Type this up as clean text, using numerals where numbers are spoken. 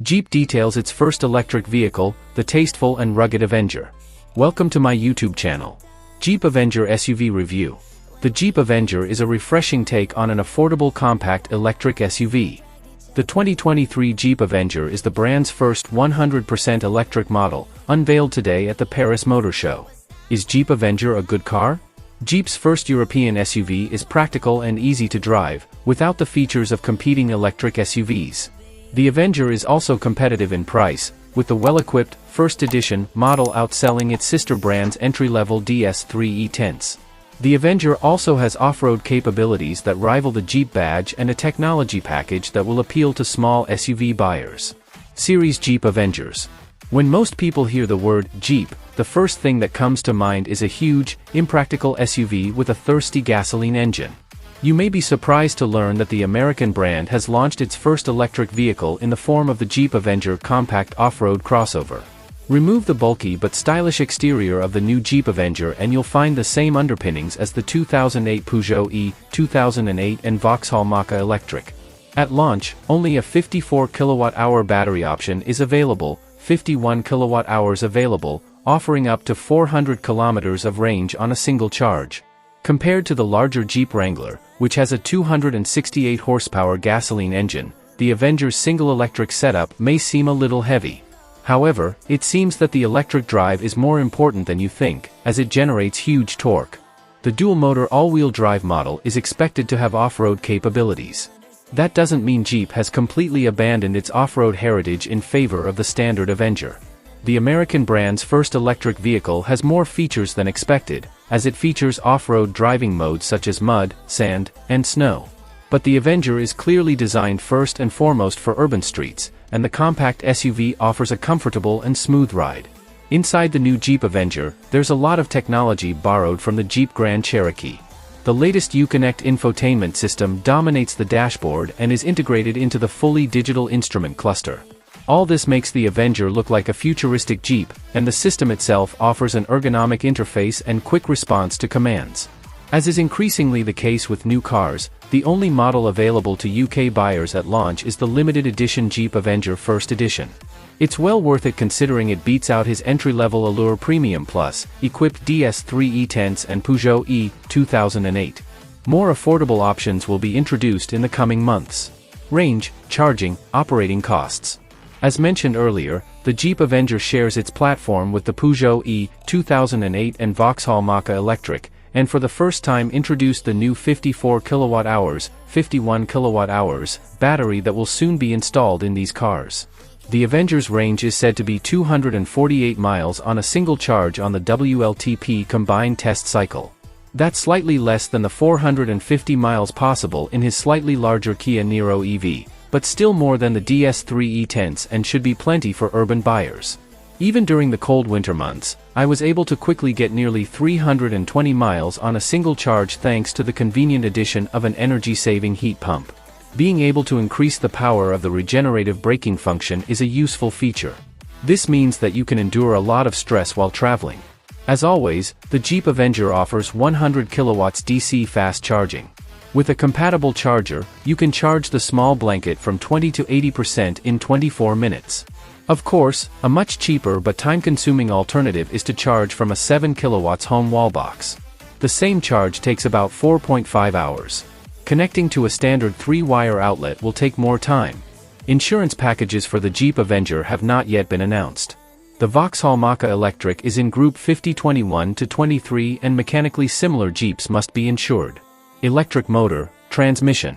Jeep details its first electric vehicle, the tasteful and rugged Avenger. Welcome to my YouTube channel. Jeep Avenger SUV Review. The Jeep Avenger is a refreshing take on an affordable compact electric SUV. The 2023 Jeep Avenger is the brand's first 100% electric model, unveiled today at the Paris Motor Show. Is Jeep Avenger a good car? Jeep's first European SUV is practical and easy to drive, without the features of competing electric SUVs. The Avenger is also competitive in price, with the well-equipped, first edition model outselling its sister brand's entry-level DS3 E-Tense. The Avenger also has off-road capabilities that rival the Jeep badge and a technology package that will appeal to small SUV buyers. Series Jeep Avengers. When most people hear the word Jeep, the first thing that comes to mind is a huge, impractical SUV with a thirsty gasoline engine. You may be surprised to learn that the American brand has launched its first electric vehicle in the form of the Jeep Avenger compact off-road crossover. Remove the bulky but stylish exterior of the new Jeep Avenger and you'll find the same underpinnings as the 2008 Peugeot E, 2008 and Vauxhall Mach-E Electric. At launch, only a 54 kWh battery option is available, 51 kWh available, offering up to 400 km of range on a single charge. Compared to the larger Jeep Wrangler, which has a 268 horsepower gasoline engine, the Avenger's single electric setup may seem a little heavy. However, it seems that the electric drive is more important than you think, as it generates huge torque. The dual-motor all-wheel drive model is expected to have off-road capabilities. That doesn't mean Jeep has completely abandoned its off-road heritage in favor of the standard Avenger. The American brand's first electric vehicle has more features than expected, as it features off-road driving modes such as mud, sand, and snow. But the Avenger is clearly designed first and foremost for urban streets, and the compact SUV offers a comfortable and smooth ride. Inside the new Jeep Avenger, there's a lot of technology borrowed from the Jeep Grand Cherokee. The latest Uconnect infotainment system dominates the dashboard and is integrated into the fully digital instrument cluster. All this makes the Avenger look like a futuristic Jeep, and the system itself offers an ergonomic interface and quick response to commands. As is increasingly the case with new cars, the only model available to UK buyers at launch is the limited edition Jeep Avenger First Edition. It's well worth it considering it beats out his entry-level Allure Premium Plus, equipped DS3 E-Tense and Peugeot E, 2008. More affordable options will be introduced in the coming months. Range, charging, operating costs. As mentioned earlier, the Jeep Avenger shares its platform with the Peugeot E, 2008 and Vauxhall Mach-E Electric, and for the first time introduced the new 54 kWh, 51 kWh battery that will soon be installed in these cars. The Avenger's range is said to be 248 miles on a single charge on the WLTP combined test cycle. That's slightly less than the 450 miles possible in his slightly larger Kia Niro EV, but still more than the DS3 E-Tense and should be plenty for urban buyers. Even during the cold winter months, I was able to quickly get nearly 320 miles on a single charge thanks to the convenient addition of an energy-saving heat pump. Being able to increase the power of the regenerative braking function is a useful feature. This means that you can endure a lot of stress while traveling. As always, the Jeep Avenger offers 100 kilowatts DC fast charging. With a compatible charger, you can charge the small blanket from 20 to 80% in 24 minutes. Of course, a much cheaper but time-consuming alternative is to charge from a 7 kilowatts home wall box. The same charge takes about 4.5 hours. Connecting to a standard 3-wire outlet will take more time. Insurance packages for the Jeep Avenger have not yet been announced. The Vauxhall Mach-E Electric is in Group 5021 to 23 and mechanically similar Jeeps must be insured. Electric motor, transmission.